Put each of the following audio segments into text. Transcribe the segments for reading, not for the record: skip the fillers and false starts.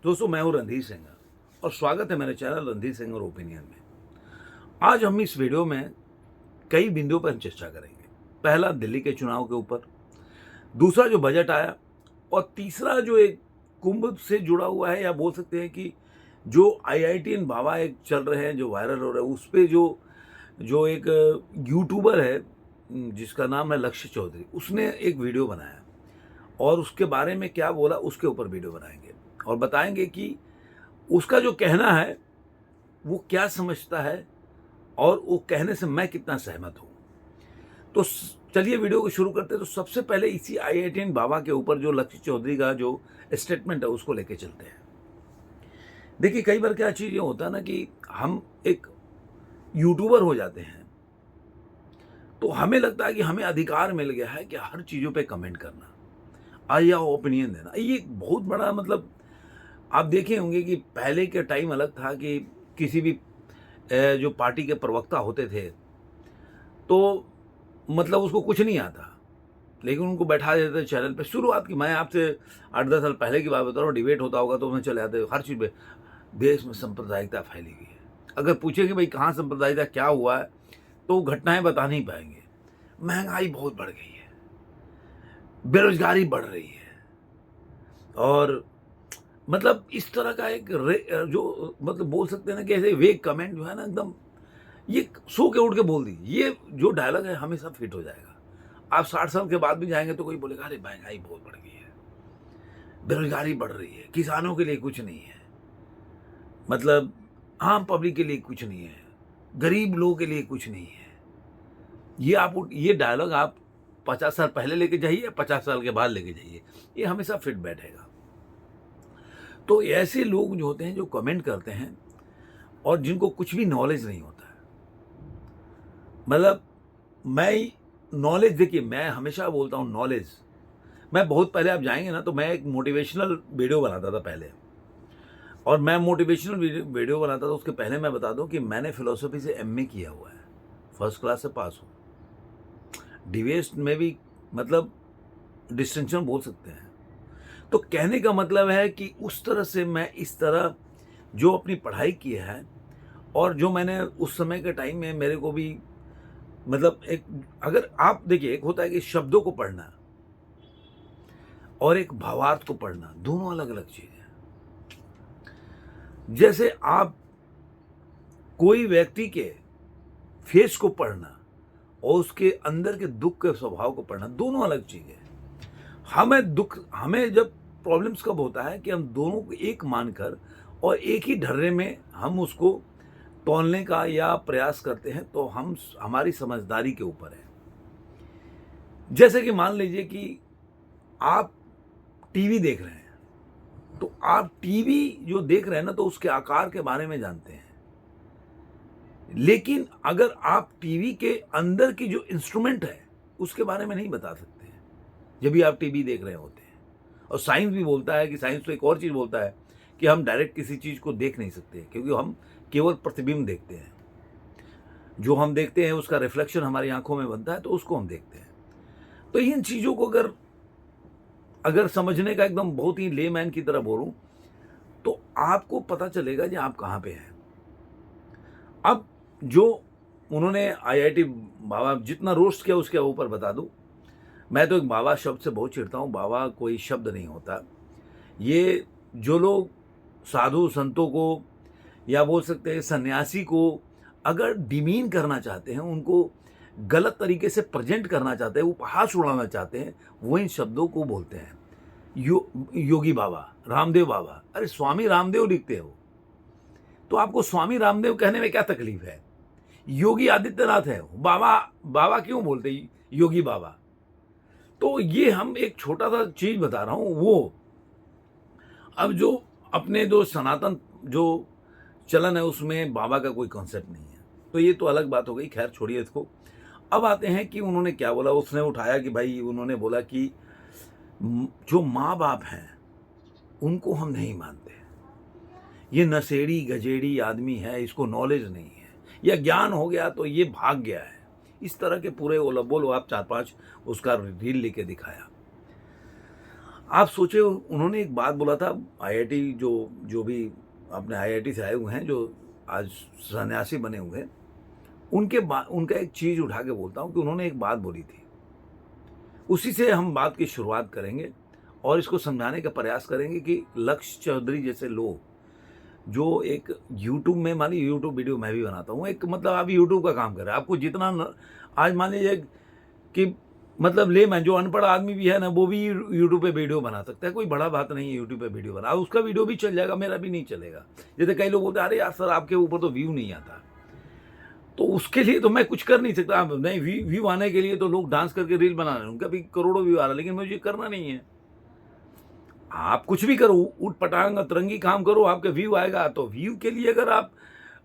दोस्तों, मैं हूं रणधीर सिंह और स्वागत है मेरे चैनल रणधीर सिंह और ओपिनियन में। आज हम इस वीडियो में कई बिंदुओं पर हम चर्चा करेंगे। पहला, दिल्ली के चुनाव के ऊपर। दूसरा, जो बजट आया। और तीसरा, जो एक कुंभ से जुड़ा हुआ है, या बोल सकते हैं कि जो IITN बाबा एक चल रहे हैं, जो वायरल हो रहे हैं, उस पर जो जो एक यूट्यूबर है जिसका नाम है लक्ष्य चौधरी, उसने एक वीडियो बनाया और उसके बारे में क्या बोला उसके ऊपर वीडियो बनाएंगे और बताएंगे कि उसका जो कहना है वो क्या समझता है और वो कहने से मैं कितना सहमत हूं। तो चलिए वीडियो को शुरू करते हैं। तो सबसे पहले इसी IITN बाबा के ऊपर जो लक्ष्य चौधरी का जो स्टेटमेंट है उसको लेके चलते हैं। देखिए, कई बार क्या चीज ये होता है ना कि हम एक यूट्यूबर हो जाते हैं तो हमें लगता है कि हमें अधिकार मिल गया है कि हर चीजों पे कमेंट करना या ओपिनियन देना। ये एक बहुत बड़ा मतलब आप देखे होंगे कि पहले के टाइम अलग था कि किसी भी जो पार्टी के प्रवक्ता होते थे तो मतलब उसको कुछ नहीं आता, लेकिन उनको बैठा देते थे चैनल पे। शुरुआत की मैं आपसे 8-10 साल पहले की बात बता रहा हूँ, डिबेट होता होगा तो उसमें चले आते हर चीज़ पे। देश में सांप्रदायिकता फैली हुई है। अगर पूछे कि भाई कहाँ सांप्रदायिकता, क्या हुआ है, तो घटनाएं बता नहीं पाएंगे। महंगाई बहुत बढ़ गई है, बेरोजगारी बढ़ रही है, और मतलब इस तरह का एक जो मतलब बोल सकते हैं ना कि ऐसे वेग कमेंट जो है ना, एकदम ये सो के उठ के बोल दी। ये जो डायलॉग है हमेशा फिट हो जाएगा। आप 60 साल के बाद भी जाएंगे तो कोई बोलेगा अरे महंगाई बहुत बढ़ गई है, बेरोजगारी बढ़ रही है, किसानों के लिए कुछ नहीं है, मतलब आम पब्लिक के लिए कुछ नहीं है, गरीब लोगों के लिए कुछ नहीं है। ये डायलॉग आप 50 साल पहले लेके जाइए, 50 साल के बाद लेके जाइए, ये हमेशा फिट बैठेगा। तो ऐसे लोग जो होते हैं, जो कमेंट करते हैं और जिनको कुछ भी नॉलेज नहीं होता है, मतलब मैं नॉलेज, देखिए मैं हमेशा बोलता हूँ नॉलेज। मैं बहुत पहले आप जाएंगे ना तो मैं एक मोटिवेशनल वीडियो बनाता था पहले, और मैं मोटिवेशनल वीडियो बनाता था। उसके पहले मैं बता दूं कि मैंने फिलोसफी से MA किया हुआ है, फर्स्ट क्लास से पास हूँ। डिवेस्ट में भी मतलब डिस्टिंक्शन बोल सकते हैं। तो कहने का मतलब है कि उस तरह से मैं इस तरह जो अपनी पढ़ाई की है और जो मैंने उस समय के टाइम में मेरे को भी मतलब एक, अगर आप देखिए, एक होता है कि शब्दों को पढ़ना और एक भावार्थ को पढ़ना, दोनों अलग अलग चीज है। जैसे आप कोई व्यक्ति के फेस को पढ़ना और उसके अंदर के दुख के स्वभाव को पढ़ना, दोनों अलग चीज है। हमें जब प्रॉब्लम्स कब होता है कि हम दोनों को एक मानकर और एक ही ढर्रे में हम उसको तौलने का या प्रयास करते हैं, तो हमारी समझदारी के ऊपर है। जैसे कि मान लीजिए कि आप टीवी देख रहे हैं, तो आप टीवी जो देख रहे हैं ना, तो उसके आकार के बारे में जानते हैं, लेकिन अगर आप टीवी के अंदर की जो इंस्ट्रूमेंट है उसके बारे में नहीं बता सकते हैं जब भी आप टीवी देख रहे होते हैं। और साइंस भी बोलता है कि साइंस तो एक और चीज बोलता है कि हम डायरेक्ट किसी चीज को देख नहीं सकते, क्योंकि हम केवल प्रतिबिंब देखते हैं। जो हम देखते हैं उसका रिफ्लेक्शन हमारी आंखों में बनता है, तो उसको हम देखते हैं। तो इन चीजों को अगर समझने का एकदम बहुत ही लेमैन की तरह बोलूं तो आपको पता चलेगा कि आप कहां पे हैं। अब जो उन्होंने IIT बाबा जितना रोस्ट किया उसके ऊपर बता दूं, मैं तो एक बाबा शब्द से बहुत चिढ़ता हूं। बाबा कोई शब्द नहीं होता। ये जो लोग साधु संतों को या बोल सकते हैं सन्यासी को अगर डिमीन करना चाहते हैं, उनको गलत तरीके से प्रेजेंट करना चाहते हैं, उपहास उड़ाना चाहते हैं, वो इन शब्दों को बोलते हैं। योगी बाबा, रामदेव बाबा, अरे स्वामी रामदेव लिखते हो तो आपको स्वामी रामदेव कहने में क्या तकलीफ है? योगी आदित्यनाथ है, बाबा बाबा क्यों बोलते योगी बाबा? तो ये हम एक छोटा सा चीज बता रहा हूं। वो अब जो अपने जो सनातन जो चलन है उसमें बाबा का कोई कॉन्सेप्ट नहीं है, तो ये तो अलग बात हो गई। खैर छोड़िए इसको। अब आते हैं कि उन्होंने क्या बोला। उसने उठाया कि भाई, उन्होंने बोला कि जो माँ बाप हैं उनको हम नहीं मानते, ये नशेड़ी गजेड़ी आदमी है, इसको नॉलेज नहीं है, या ज्ञान हो गया तो ये भाग गया है। इस तरह के पूरे बोलो आप 4-5 उसका रील लेके दिखाया। आप सोचे उन्होंने एक बात बोला था, आईआईटी जो जो भी अपने आईआईटी से आए हुए हैं, जो आज सन्यासी बने हुए हैं, उनका एक चीज़ उठा के बोलता हूँ कि उन्होंने एक बात बोली थी। उसी से हम बात की शुरुआत करेंगे और इसको समझाने का प्रयास करेंगे कि लक्ष्य चौधरी जैसे लोग जो एक यूट्यूब में, मान लीजिए यूट्यूब वीडियो मैं भी बनाता हूँ, एक मतलब आप यूट्यूब का काम कर रहे हैं, आपको जितना आज मान लीजिए कि मतलब लेमैन जो अनपढ़ आदमी भी है ना, वो भी यूट्यूब पे वीडियो बना सकता है, कोई बड़ा बात नहीं है यूट्यूब पे वीडियो बना, उसका वीडियो भी चल जाएगा, मेरा भी नहीं चलेगा। जैसे कई लोग बोलते हैं अरे यार सर आपके ऊपर तो व्यू नहीं आता, तो उसके लिए तो मैं कुछ कर नहीं सकता। नहीं, व्यू आने के लिए तो लोग डांस करके रील बना रहे हैं, उनका भी करोड़ों व्यू आ रहा है, लेकिन मुझे करना नहीं है। आप कुछ भी करो, उठ पटांग अतरंगी काम करो, आपका व्यू आएगा। तो व्यू के लिए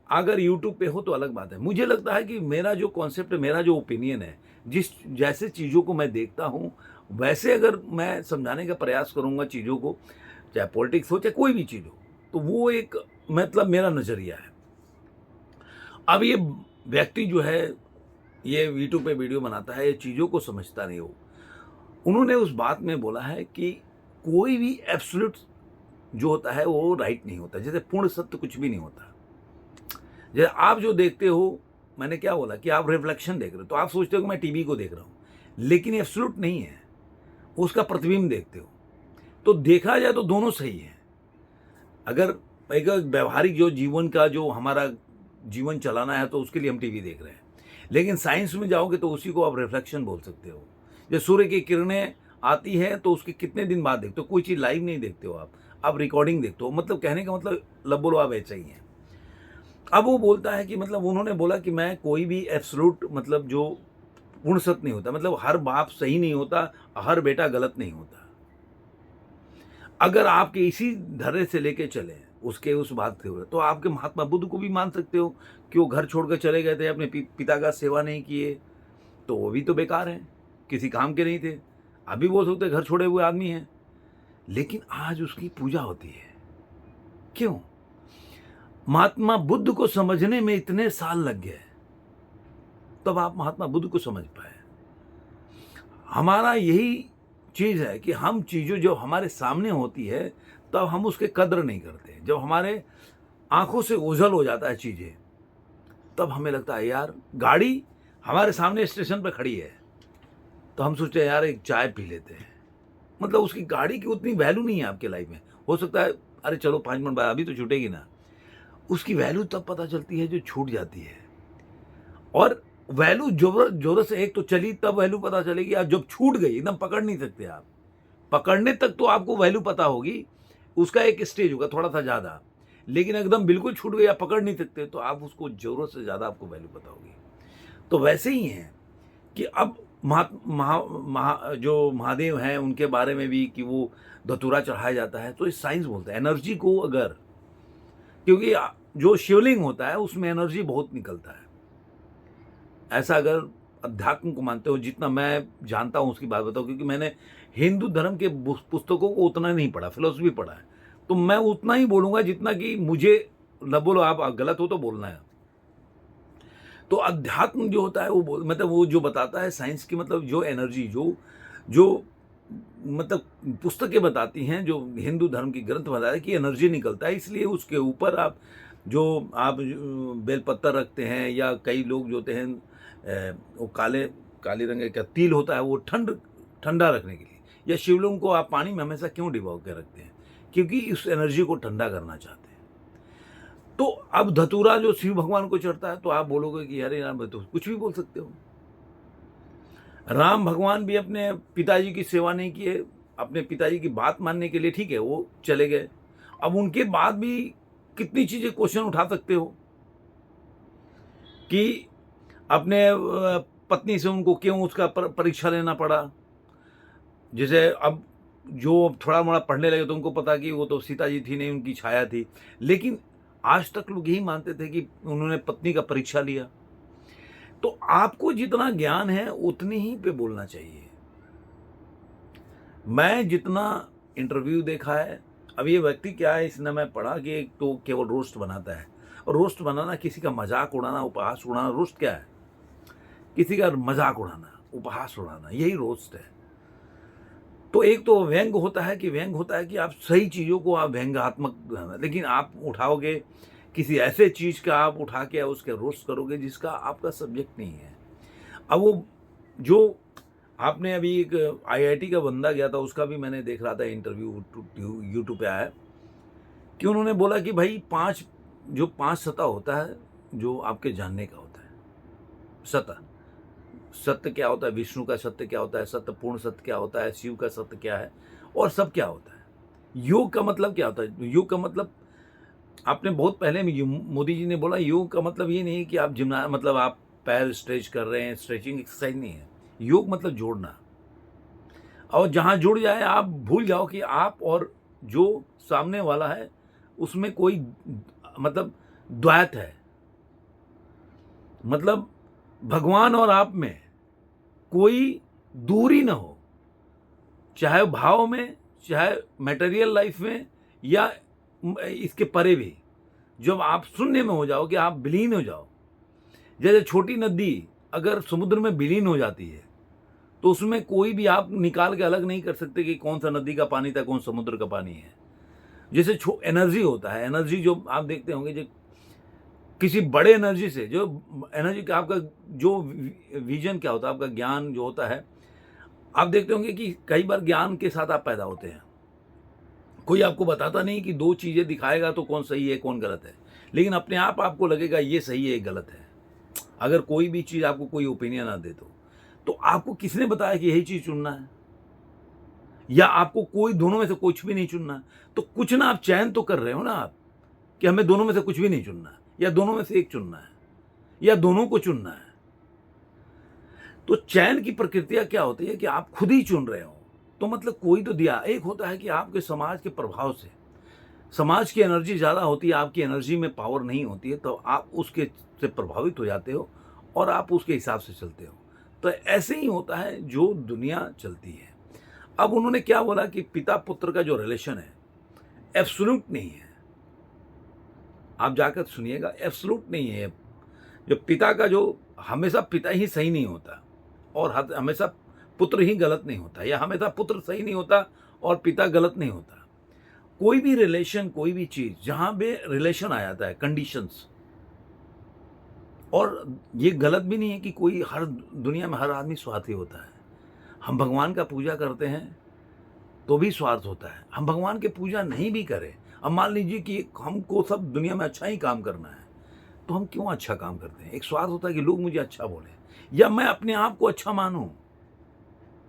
अगर यूट्यूब पे हो तो अलग बात है। मुझे लगता है कि मेरा जो कॉन्सेप्ट है, मेरा जो ओपिनियन है, जिस जैसे चीज़ों को मैं देखता हूँ, वैसे अगर मैं समझाने का प्रयास करूँगा चीज़ों को, चाहे पॉलिटिक्स हो चाहे कोई भी चीज़ हो, तो वो एक मतलब मेरा नज़रिया है। अब ये व्यक्ति जो है, ये यूट्यूब पे वीडियो बनाता है, ये चीज़ों को समझता नहीं हो। उन्होंने उस बात में बोला है कि कोई भी एब्सोल्यूट जो होता है वो राइट नहीं होता, जैसे पूर्ण सत्य कुछ भी नहीं होता। जैसे आप जो देखते हो, मैंने क्या बोला कि आप रिफ्लेक्शन देख रहे हो, तो आप सोचते हो कि मैं टीवी को देख रहा हूँ, लेकिन एब्सोल्यूट नहीं है, उसका प्रतिबिंब देखते हो। तो देखा जाए तो दोनों सही है। अगर एक व्यवहारिक जो जीवन का जो हमारा जीवन चलाना है, तो उसके लिए हम टीवी देख रहे हैं, लेकिन साइंस में जाओगे तो उसी को आप रिफ्लेक्शन बोल सकते हो। जैसे सूर्य की किरणें आती हैं तो उसके कितने दिन बाद देखते हो, कोई चीज़ लाइव नहीं देखते हो आप रिकॉर्डिंग देखते हो। मतलब कहने का मतलब बोलो आप ऐसा ही है। अब वो बोलता है कि मतलब उन्होंने बोला कि मैं कोई भी एब्सोल्यूट मतलब जो पूर्ण सत्य नहीं होता, मतलब हर बाप सही नहीं होता, हर बेटा गलत नहीं होता। अगर आपके इसी धैर्य से लेके चले उसके उस बात के ऊपर, तो आपके महात्मा बुद्ध को भी मान सकते हो कि वो घर छोड़कर चले गए थे, अपने पिता का सेवा नहीं किए, तो वो भी तो बेकार हैं, किसी काम के नहीं थे। अभी बोल सकते घर छोड़े हुए आदमी हैं, लेकिन आज उसकी पूजा होती है। क्यों? महात्मा बुद्ध को समझने में इतने साल लग गए, तब आप महात्मा बुद्ध को समझ पाए। हमारा यही चीज़ है कि हम चीज़ों जो हमारे सामने होती है, तब हम उसके कद्र नहीं करते। जब हमारे आंखों से ओझल हो जाता है चीज़ें, तब हमें लगता है यार गाड़ी हमारे सामने स्टेशन पर खड़ी है, तो हम सोचते हैं यार एक चाय पी लेते हैं। मतलब उसकी गाड़ी की उतनी वैल्यू नहीं है आपके लाइफ में। हो सकता है अरे चलो 5 मिनट बाद, अभी तो छूटेगी ना। उसकी वैल्यू तब पता चलती है जो छूट जाती है। और वैल्यू जोर से एक तो चली, तब वैल्यू पता चलेगी। आप जब छूट गई, एकदम पकड़ नहीं सकते आप। पकड़ने तक तो आपको वैल्यू पता होगी, उसका एक स्टेज होगा थोड़ा सा ज़्यादा, लेकिन एकदम बिल्कुल छूट गई, आप पकड़ नहीं सकते, तो आप उसको ज़रूरत से ज़्यादा आपको वैल्यू पता होगी। तो वैसे ही है कि अब जो महादेव हैं उनके बारे में भी कि वो धतूरा चढ़ाया जाता है, तो इस साइंस बोलता है एनर्जी को, अगर क्योंकि जो शिवलिंग होता है उसमें एनर्जी बहुत निकलता है। ऐसा अगर अध्यात्म को मानते हो, जितना मैं जानता हूँ उसकी बात बताऊँ, क्योंकि मैंने हिंदू धर्म के पुस्तकों को उतना नहीं पढ़ा, फिलोसफी पढ़ा है, तो मैं उतना ही बोलूँगा जितना कि मुझे, न बोलो आप गलत हो तो बोलना है। तो अध्यात्म जो होता है वो मतलब वो जो बताता है साइंस की, मतलब जो एनर्जी जो मतलब पुस्तकें बताती हैं, जो हिंदू धर्म की ग्रंथ बताता है कि एनर्जी निकलता है, इसलिए उसके ऊपर आप बेलपत्तर रखते हैं, या कई लोग जो होते हैं वो काले रंग का तिल होता है, वो ठंडा रखने के लिए, या शिवलिंग को आप पानी में हमेशा क्यों डिबो के रखते हैं? क्योंकि उस एनर्जी को ठंडा करना चाहते हैं। तो अब धतूरा जो शिव भगवान को चढ़ता है, तो आप बोलोगे कि अरे यार तो कुछ भी बोल सकते हो। राम भगवान भी अपने पिताजी की सेवा नहीं किए, अपने पिताजी की बात मानने के लिए, ठीक है वो चले गए। अब उनके बाद भी कितनी चीजें क्वेश्चन उठा सकते हो कि अपने पत्नी से उनको क्यों उसका परीक्षा लेना पड़ा। जैसे अब जो थोड़ा मोड़ा पढ़ने लगे तो उनको पता कि वो तो सीता जी थी नहीं, उनकी छाया थी, लेकिन आज तक लोग यही मानते थे कि उन्होंने पत्नी का परीक्षा लिया। तो आपको जितना ज्ञान है उतनी ही पे बोलना चाहिए। मैं जितना इंटरव्यू देखा है, अब ये व्यक्ति क्या है, इसने मैं पढ़ा कि एक तो केवल रोस्ट बनाता है, और रोस्ट बनाना किसी का मजाक उड़ाना, उपहास उड़ाना। रोस्ट क्या है? किसी का मजाक उड़ाना, उपहास उड़ाना, यही रोस्ट है। तो एक तो व्यंग होता है कि आप सही चीज़ों को आप व्यंग्यात्मक, लेकिन आप उठाओगे किसी ऐसे चीज़ का, आप उठा के उसके रोस्ट करोगे जिसका आपका सब्जेक्ट नहीं है। अब वो जो आपने अभी एक आईआईटी का बंदा गया था, उसका भी मैंने देख रहा था इंटरव्यू, यूट्यूब पे आया कि उन्होंने बोला कि भाई 5 सतह होता है जो आपके जानने का होता है। सत्य क्या होता है, विष्णु का सत्य क्या होता है, सत्य पूर्ण सत्य क्या होता है, शिव का सत्य क्या है, और सब क्या होता है। योग का मतलब क्या होता है? योग का मतलब आपने बहुत पहले में मोदी जी ने बोला, योग का मतलब ये नहीं है कि आप मतलब आप पैर स्ट्रेच कर रहे हैं, स्ट्रेचिंग एक्सरसाइज नहीं है। योग मतलब जोड़ना, और जहाँ जुड़ जाए आप भूल जाओ कि आप और जो सामने वाला है उसमें कोई मतलब द्वैत है। मतलब भगवान और आप में कोई दूरी ना हो, चाहे भाव में, चाहे मटेरियल लाइफ में, या इसके परे भी। जब आप शून्य में हो जाओ, कि आप विलीन हो जाओ, जैसे छोटी नदी अगर समुद्र में विलीन हो जाती है तो उसमें कोई भी आप निकाल के अलग नहीं कर सकते कि कौन सा नदी का पानी था, कौन समुद्र का पानी है। जैसे एनर्जी होता है, एनर्जी जो आप देखते होंगे, जो किसी बड़े एनर्जी से, जो एनर्जी का आपका जो विजन क्या होता है, आपका ज्ञान जो होता है, आप देखते होंगे कि कई बार ज्ञान के साथ आप पैदा होते हैं। कोई आपको बताता नहीं कि 2 चीज़ें दिखाएगा तो कौन सही है कौन गलत है, लेकिन अपने आप आपको लगेगा ये सही है ये गलत है। अगर कोई भी चीज़ आपको कोई ओपिनियन ना दे तो आपको किसने बताया कि यही चीज़ चुनना है, या आपको कोई दोनों में से कुछ भी नहीं चुनना है? तो कुछ ना आप चयन तो कर रहे हो ना आप, कि हमें दोनों में से कुछ भी नहीं चुनना है, या दोनों में से एक चुनना है, या दोनों को चुनना है। तो चयन की प्रक्रिया क्या होती है कि आप खुद ही चुन रहे हो, तो मतलब कोई तो दिया। एक होता है कि आपके समाज के प्रभाव से, समाज की एनर्जी ज़्यादा होती है, आपकी एनर्जी में पावर नहीं होती है, तो आप उसके से प्रभावित हो जाते हो और आप उसके हिसाब से चलते हो। तो ऐसे ही होता है जो दुनिया चलती है। अब उन्होंने क्या बोला कि पिता पुत्र का जो रिलेशन है एब्सोल्यूट नहीं है। आप जाकर सुनिएगा, एब्सोल्यूट नहीं है। जो पिता का जो हमेशा पिता ही सही नहीं होता, और हमेशा पुत्र ही गलत नहीं होता, या हमेशा पुत्र सही नहीं होता और पिता गलत नहीं होता। कोई भी रिलेशन, कोई भी चीज जहां पे रिलेशन आ जाता है, कंडीशंस, और ये गलत भी नहीं है कि कोई हर दुनिया में हर आदमी स्वार्थी होता है। हम भगवान का पूजा करते हैं तो भी स्वार्थ होता है, हम भगवान की पूजा नहीं भी करें, अब मान लीजिए कि हमको सब दुनिया में अच्छा ही काम करना है, तो हम क्यों अच्छा काम करते हैं? एक स्वार्थ होता है कि लोग मुझे अच्छा बोले, या मैं अपने आप को अच्छा मानूं,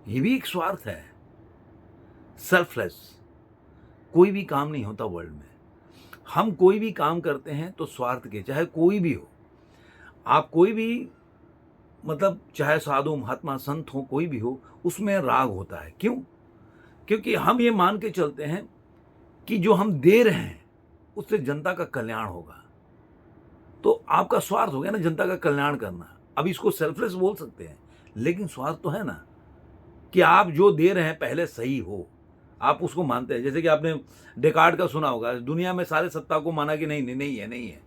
ये भी एक स्वार्थ है। सेल्फलेस कोई भी काम नहीं होता वर्ल्ड में। हम कोई भी काम करते हैं तो स्वार्थ के, चाहे कोई भी हो, आप कोई भी, मतलब चाहे साधु महात्मा संत हो, कोई भी हो, उसमें राग होता है। क्यों? क्योंकि हम ये मान के चलते हैं कि जो हम दे रहे हैं उससे जनता का कल्याण होगा। तो आपका स्वार्थ हो गया ना जनता का कल्याण करना। अब इसको सेल्फलेस बोल सकते हैं, लेकिन स्वार्थ तो है ना कि आप जो दे रहे हैं पहले सही हो, आप उसको मानते हैं। जैसे कि आपने डेकार्ड का सुना होगा, दुनिया में सारे सत्ता को माना कि नहीं है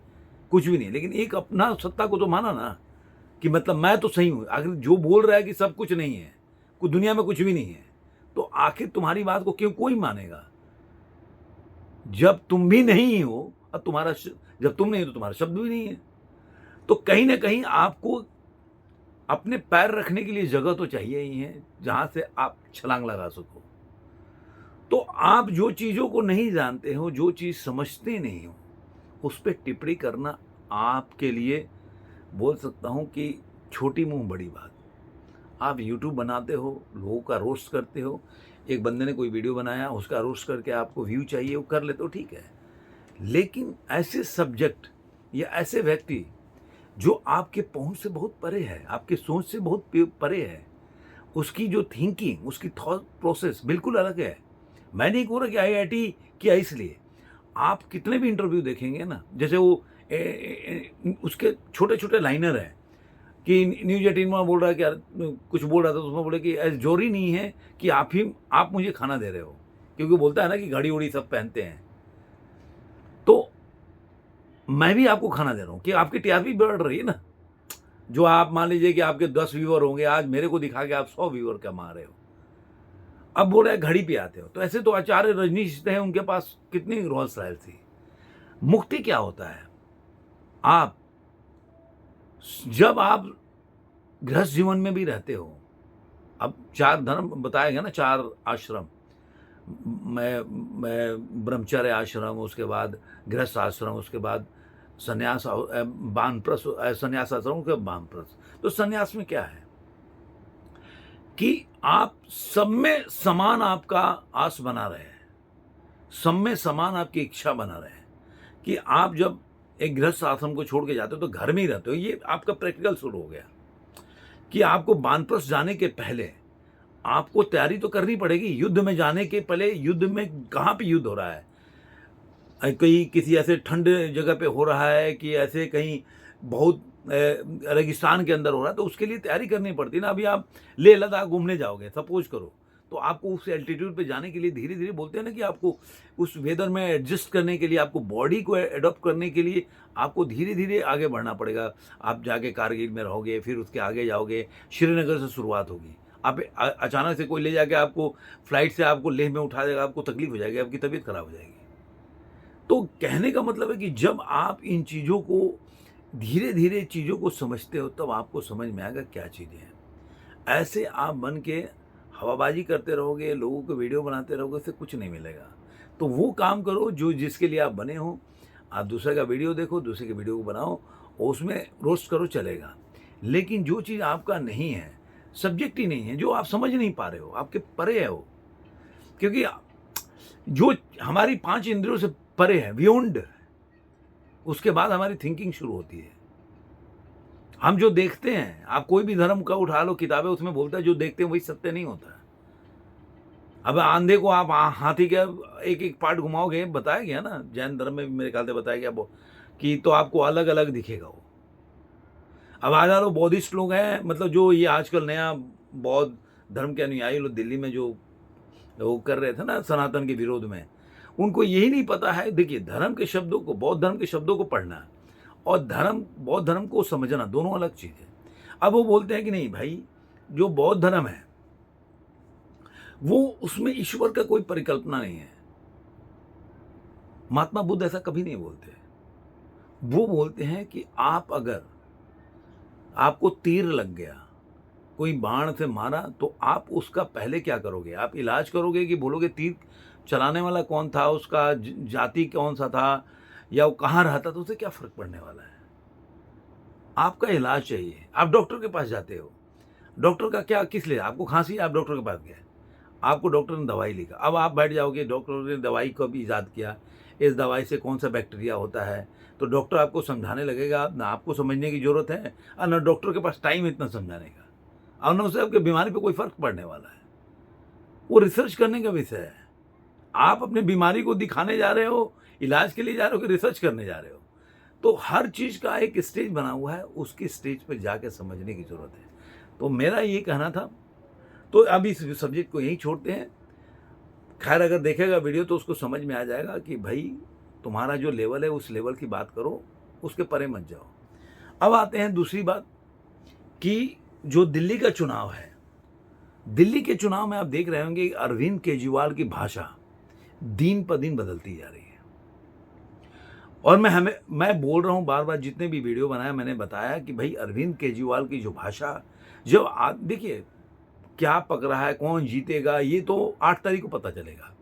कुछ भी नहीं, लेकिन एक अपना सत्ता को तो माना ना, कि मतलब मैं तो सही हूं। आखिर जो बोल रहा है कि सब कुछ नहीं है, कुछ दुनिया में कुछ भी नहीं है, तो आखिर तुम्हारी बात को क्यों कोई मानेगा? जब तुम भी नहीं हो और जब तुम नहीं हो तो तुम्हारा शब्द भी नहीं है। तो कहीं ना कहीं आपको अपने पैर रखने के लिए जगह तो चाहिए ही है जहां से आप छलांग लगा सको। तो आप जो चीजों को नहीं जानते हो, जो चीज समझते नहीं हो, उस पर टिप्पणी करना आपके लिए, बोल सकता हूं कि छोटी मुंह बड़ी बात। आप यूट्यूब बनाते हो, लोगों का रोस्ट करते हो, एक बंदे ने कोई वीडियो बनाया, उसका रोस्ट करके आपको व्यू चाहिए, वो कर लेते हो, ठीक है। लेकिन ऐसे सब्जेक्ट या ऐसे व्यक्ति जो आपके पहुंच से बहुत परे है, आपके सोच से बहुत परे है, उसकी जो थिंकिंग, उसकी थॉट प्रोसेस बिल्कुल अलग है। मैं नहीं बोल रहा कि आईआईटी किया इसलिए। आप कितने भी इंटरव्यू देखेंगे ना, जैसे वो उसके छोटे छोटे लाइनर हैं कि न्यूज 18 में बोल रहा है कि यार कुछ बोल रहा था, तो उसमें बोले कि जरूरी नहीं है कि आप मुझे खाना दे रहे हो, क्योंकि बोलता है ना कि घड़ी उड़ी सब पहनते हैं, तो मैं भी आपको खाना दे रहा हूँ कि आपकी टीआरपी बढ़ रही है ना। जो आप मान लीजिए कि आपके 10 व्यूअर होंगे, आज मेरे को दिखा के आप 100 व्यूअर कमा रहे हो। अब बोल रहे घड़ी पे आते हो, तो ऐसे तो आचार्य रजनीश थे, उनके पास कितनी रोल्स रॉयस थी। मुक्ति क्या होता है? आप जब आप गृहस्थ जीवन में भी रहते हो, अब 4 धर्म बताया गया ना, 4 आश्रम, मैं ब्रह्मचर्य आश्रम, उसके बाद गृहस्थ आश्रम, उसके बाद संन्यास वानप्रस्थ संन्यास आश्रम के वानप्रस्थ। तो संन्यास में क्या है कि आप सब में समान आपका आस बना रहे, सब में समान आपकी इच्छा बना रहे कि आप जब एक गृहस्थ आश्रम को छोड़ के जाते हो तो घर में ही रहते हो। ये आपका प्रैक्टिकल शुरू हो गया कि आपको वानप्रस्थ जाने के पहले आपको तैयारी तो करनी पड़ेगी। युद्ध में जाने के पहले, युद्ध में कहाँ पे युद्ध हो रहा है, कहीं किसी ऐसे ठंड जगह पे हो रहा है कि ऐसे कहीं बहुत रेगिस्तान के अंदर हो रहा है, तो उसके लिए तैयारी करनी पड़ती है ना। अभी आप लेह लद्दाख घूमने जाओगे सपोज करो, तो आपको उस एल्टीट्यूड पे जाने के लिए धीरे धीरे, बोलते हैं ना कि आपको उस वेदर में एडजस्ट करने के लिए, आपको बॉडी को एडॉप्ट करने के लिए आपको धीरे धीरे आगे बढ़ना पड़ेगा। आप जाके कारगिल में रहोगे, फिर उसके आगे जाओगे, श्रीनगर से शुरुआत होगी। आप अचानक से कोई ले जाके आपको फ्लाइट से आपको लेह में उठा देगा, आपको तकलीफ हो जाएगी, आपकी तबीयत खराब हो जाएगी। तो कहने का मतलब है कि जब आप इन चीज़ों को धीरे धीरे चीज़ों को समझते हो, तब आपको समझ में आएगा क्या चीज़ें हैं। ऐसे आप बन के हवाबाजी करते रहोगे, लोगों को वीडियो बनाते रहोगे, इससे कुछ नहीं मिलेगा। तो वो काम करो जो जिसके लिए आप बने हो। आप दूसरे का वीडियो देखो, दूसरे के वीडियो को बनाओ और उसमें रोस्ट करो, चलेगा। लेकिन जो चीज़ आपका नहीं है, सब्जेक्ट ही नहीं है, जो आप समझ नहीं पा रहे हो, आपके परे है वो, क्योंकि जो हमारी 5 इंद्रियों से परे है, बियॉन्ड, उसके बाद हमारी थिंकिंग शुरू होती है। हम जो देखते हैं, आप कोई भी धर्म का उठा लो किताबें, उसमें बोलता है जो देखते हैं वही सत्य नहीं होता है। अब अंधे को आप हाथी का एक एक पार्ट घुमाओगे, बताया गया ना, जैन धर्म में भी मेरे ख्याल से बताया गया वो, कि तो आपको अलग अलग दिखेगा वो। अब हजारों बौद्धिस्ट लोग हैं, मतलब जो ये आजकल नया बौद्ध धर्म के अनुयायी लोग दिल्ली में जो वो कर रहे थे ना सनातन के विरोध में, उनको यही नहीं पता है। देखिए, धर्म के शब्दों को, बौद्ध धर्म के शब्दों को पढ़ना और बौद्ध धर्म को समझना दोनों अलग चीज़ है। अब वो बोलते हैं कि नहीं भाई, जो बौद्ध धर्म है वो, उसमें ईश्वर का कोई परिकल्पना नहीं है। महात्मा बुद्ध ऐसा कभी नहीं बोलते। वो बोलते हैं कि आप अगर, आपको तीर लग गया, कोई बाण से मारा, तो आप उसका पहले क्या करोगे? आप इलाज करोगे कि बोलोगे तीर चलाने वाला कौन था, उसका जाति कौन सा था, या वो कहाँ रहता, तो उसे क्या फर्क पड़ने वाला है? आपका इलाज चाहिए। आप डॉक्टर के पास जाते हो, डॉक्टर का क्या, किस लिए? आपको खांसी है, आप डॉक्टर के पास गए, आपको डॉक्टर ने दवाई लिखा। अब आप बैठ जाओगे, डॉक्टर ने दवाई को भी ईजाद किया, इस दवाई से कौन सा बैक्टीरिया होता है, तो डॉक्टर आपको समझाने लगेगा। ना आपको समझने की जरूरत है और ना डॉक्टर के पास टाइम इतना समझाने का, और ना उसे आपके बीमारी पे कोई फर्क पड़ने वाला है। वो रिसर्च करने का विषय है। आप अपने बीमारी को दिखाने जा रहे हो, इलाज के लिए जा रहे हो कि रिसर्च करने जा रहे हो? तो हर चीज़ का एक स्टेज बना हुआ है, उसकी स्टेज पर जाके समझने की जरूरत है। तो मेरा ये कहना था। तो अब इस सब्जेक्ट को यहीं छोड़ते हैं। खैर, अगर देखेगा वीडियो तो उसको समझ में आ जाएगा कि भाई तुम्हारा जो लेवल है उस लेवल की बात करो, उसके परे मत जाओ। अब आते हैं दूसरी बात कि जो दिल्ली का चुनाव है, दिल्ली के चुनाव में आप देख रहे होंगे अरविंद केजरीवाल की भाषा दिन पर दिन बदलती जा रही है। और मैं बोल रहा हूं बार बार, जितने भी वीडियो बनाया मैंने बताया कि भाई अरविंद केजरीवाल की जो भाषा, जो देखिए क्या पक रहा है, कौन जीतेगा, ये तो 8 तारीख को पता चलेगा,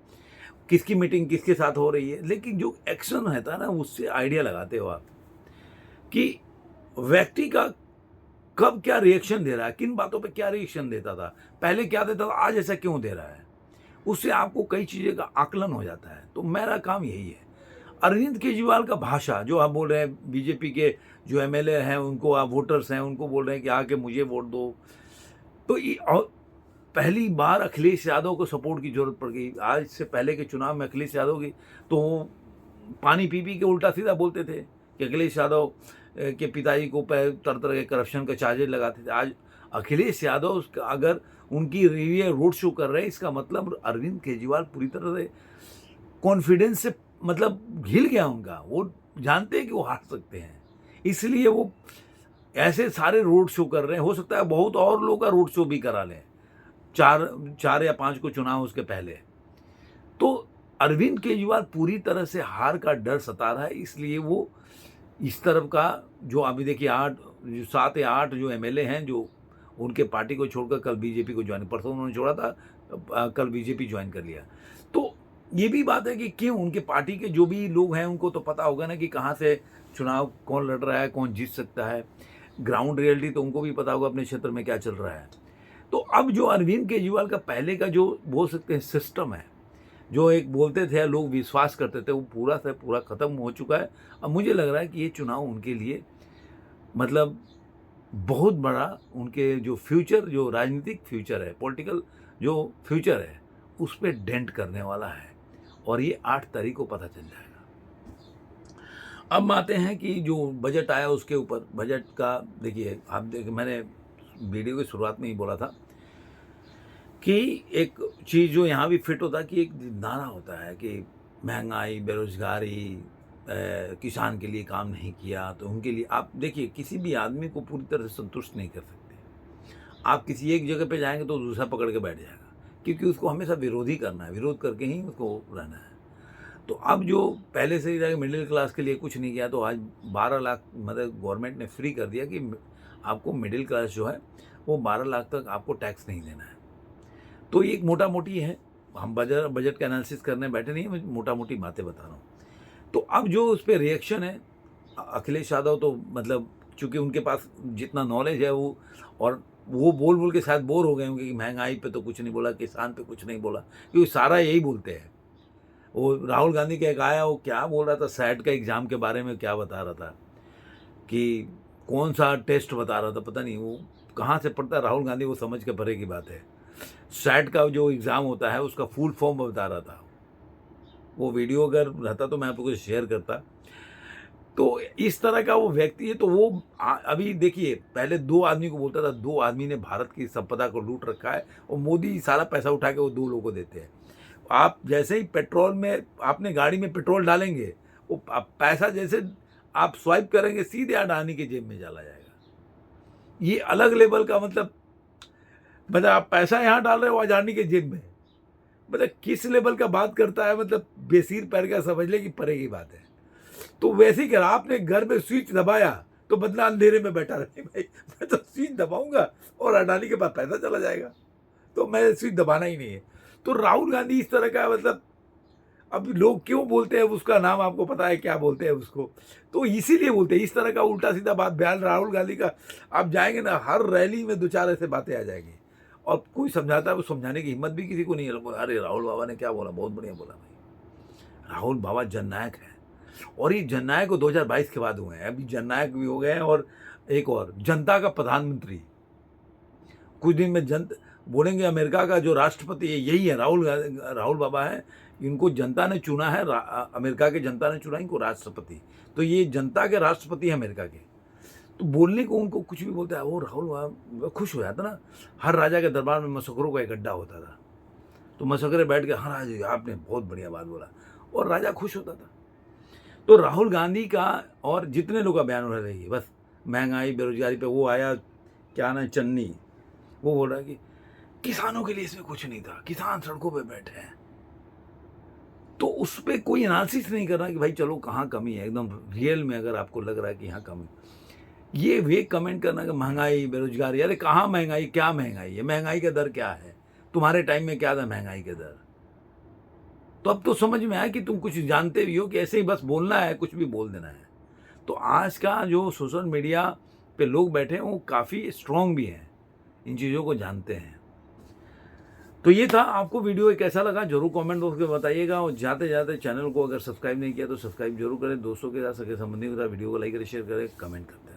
किसकी मीटिंग किसके साथ हो रही है। लेकिन जो एक्शन रहता है ना, उससे आइडिया लगाते हो आप कि व्यक्ति का कब क्या रिएक्शन दे रहा है, किन बातों पे क्या रिएक्शन देता था, पहले क्या देता था, आज ऐसा क्यों दे रहा है। उससे आपको कई चीज़ें का आकलन हो जाता है। तो मेरा काम यही है। अरविंद केजरीवाल का भाषा जो आप बोल रहे हैं, बीजेपी के जो एमएलए हैं उनको, आप वोटर्स हैं उनको बोल रहे हैं कि आके मुझे वोट दो, तो ये पहली बार अखिलेश यादव को सपोर्ट की जरूरत पड़ गई। आज से पहले के चुनाव में अखिलेश यादव की तो पानी पी पी के उल्टा सीधा बोलते थे कि अखिलेश यादव के पिताजी को तरह तरह के करप्शन का चार्जेस लगाते थे। आज अखिलेश यादव अगर उनकी रिव्यू रोड शो कर रहे हैं, इसका मतलब अरविंद केजरीवाल पूरी तरह से कॉन्फिडेंस से मतलब हिल गया उनका। वो जानते हैं कि वो हार सकते हैं, इसलिए वो ऐसे सारे रोड शो कर रहे हैं। हो सकता है बहुत और लोगों का रोड शो भी करा लें, चार या 5 को चुनाव उसके पहले। तो अरविंद केजरीवाल पूरी तरह से हार का डर सता रहा है, इसलिए वो इस तरफ का जो अभी देखिए 7 या 8 जो एमएलए हैं जो उनके पार्टी को छोड़कर कल बीजेपी को ज्वाइन, परसों उन्होंने छोड़ा था, कल बीजेपी ज्वाइन कर लिया। तो ये भी बात है कि क्यों उनके पार्टी के जो भी लोग हैं उनको तो पता होगा ना कि कहाँ से चुनाव कौन लड़ रहा है, कौन जीत सकता है। ग्राउंड रियलिटी तो उनको भी पता होगा अपने क्षेत्र में क्या चल रहा है। तो अब जो अरविंद केजरीवाल का पहले का जो बोल सकते हैं सिस्टम है, जो एक बोलते थे लोग विश्वास करते थे, वो पूरा से पूरा ख़त्म हो चुका है। अब मुझे लग रहा है कि ये चुनाव उनके लिए मतलब बहुत बड़ा उनके जो फ्यूचर, जो राजनीतिक फ्यूचर है, पॉलिटिकल जो फ्यूचर है, उस पर डेंट करने वाला है और ये 8 तारीख को पता चल जाएगा। अब आते हैं कि जो बजट आया उसके ऊपर। बजट का देखिए, आप देखिए मैंने वीडियो की शुरुआत में ही बोला था कि एक चीज़ जो यहाँ भी फिट होता है कि एक नारा होता है कि महंगाई, बेरोजगारी, किसान के लिए काम नहीं किया तो उनके लिए। आप देखिए किसी भी आदमी को पूरी तरह से संतुष्ट नहीं कर सकते। आप किसी एक जगह पे जाएंगे तो दूसरा पकड़ के बैठ जाएगा, क्योंकि उसको हमेशा विरोधी करना है, विरोध करके ही उसको रहना है। तो अब जो पहले से ही जाके मिडिल क्लास के लिए कुछ नहीं किया, तो आज 12 लाख मतलब गवर्नमेंट ने फ्री कर दिया कि आपको मिडिल क्लास जो है वो 12 लाख तक आपको टैक्स नहीं देना है। तो ये एक मोटा मोटी है, हम बजट का एनालिसिस करने बैठे नहीं, मैं मोटा मोटी बातें बता रहा हूँ। तो अब जो उस पर रिएक्शन है, अखिलेश यादव तो मतलब चूँकि उनके पास जितना नॉलेज है वो बोल बोल के शायद बोर हो गए होंगे कि महंगाई पे तो कुछ नहीं बोला, किसान पे कुछ नहीं बोला, क्योंकि सारा यही बोलते हैं। वो राहुल गांधी का एक आया, वो क्या बोल रहा था, सैट का एग्ज़ाम के बारे में क्या बता रहा था कि कौन सा टेस्ट बता रहा था, पता नहीं वो कहाँ से पढ़ता है राहुल गांधी, वो समझ के परे की बात है। सैट का जो एग्ज़ाम होता है उसका फुल फॉर्म बता रहा था। वो वीडियो अगर रहता तो मैं आपको शेयर करता। तो इस तरह का वो व्यक्ति है। तो वो अभी देखिए, पहले 2 आदमी को बोलता था, 2 आदमी ने भारत की संपदा को लूट रखा है और मोदी सारा पैसा उठा के वो 2 लोगों को देते हैं। आप जैसे ही पेट्रोल में आपने गाड़ी में पेट्रोल डालेंगे, वो पैसा जैसे आप स्वाइप करेंगे सीधे अडानी की जेब में चला जाएगा। ये अलग लेवल का मतलब आप पैसा यहाँ डाल रहे हो अडानी के जेब में, मतलब किस लेवल का बात करता है, मतलब बेसिर पैर का समझ ले कि परे की बात है। तो वैसे ही कर, आपने घर में स्विच दबाया तो बदला अंधेरे में बैठा रहे, भाई मैं तो स्विच दबाऊंगा और अडानी के पास पैसा चला जाएगा, तो मैं स्विच दबाना ही नहीं है। तो राहुल गांधी इस तरह का मतलब, अब लोग क्यों बोलते हैं उसका नाम आपको पता है क्या बोलते हैं उसको, तो इसीलिए बोलते हैं इस तरह का उल्टा सीधा बात बयान राहुल गांधी का। आप जाएंगे ना, हर रैली में 2-4 ऐसे बातें आ जाएंगी और कोई समझाता है, वो समझाने की हिम्मत भी किसी को नहीं है। अरे राहुल बाबा ने क्या बोला, बहुत बढ़िया बोला भाई। राहुल बाबा जननायक है और ये जननायक को 2022 के बाद हुए हैं, अभी जननायक भी हो गए हैं और एक और जनता का प्रधानमंत्री। कुछ दिन में बोलेंगे अमेरिका का जो राष्ट्रपति है यही है, राहुल बाबा है। इनको जनता ने चुना है, अमेरिका के जनता ने चुना इनको राष्ट्रपति, तो ये जनता के राष्ट्रपति हैं अमेरिका के। तो बोलने को उनको कुछ भी बोलता है, वो राहुल बाबा खुश हो जाता ना। हर राजा के दरबार में मसखरों का एक अड्डा होता था, तो मसखरे बैठ के हाँ राजा आपने बहुत बढ़िया बात बोला, और राजा खुश होता था। तो राहुल गांधी का और जितने लोग का बयान हो रही है बस महंगाई बेरोजगारी पे। वो आया क्या ना चन्नी, वो बोल रहा है कि किसानों के लिए इसमें कुछ नहीं था, किसान सड़कों पे बैठे हैं। तो उस पर कोई एनालिसिस नहीं कर रहा कि भाई चलो कहाँ कमी है, एकदम रियल में अगर आपको लग रहा है कि यहाँ कमी, ये वे कमेंट करना कि महंगाई बेरोजगारी, अरे कहाँ महंगाई, क्या महंगाई है, महंगाई का दर क्या है, तुम्हारे टाइम में क्या था महंगाई का दर। तो अब तो समझ में आया कि तुम कुछ जानते भी हो कि ऐसे ही बस बोलना है, कुछ भी बोल देना है। तो आज का जो सोशल मीडिया पे लोग बैठे हैं वो काफ़ी स्ट्रॉन्ग भी हैं, इन चीज़ों को जानते हैं। तो ये था, आपको वीडियो कैसा लगा जरूर कमेंट बॉक्स में बताइएगा, और जाते जाते चैनल को अगर सब्सक्राइब नहीं किया तो सब्सक्राइब जरूर करें, दोस्तों के साथ, सगे संबंधियों के साथ वीडियो को लाइक करें, शेयर करें, कमेंट करते हैं।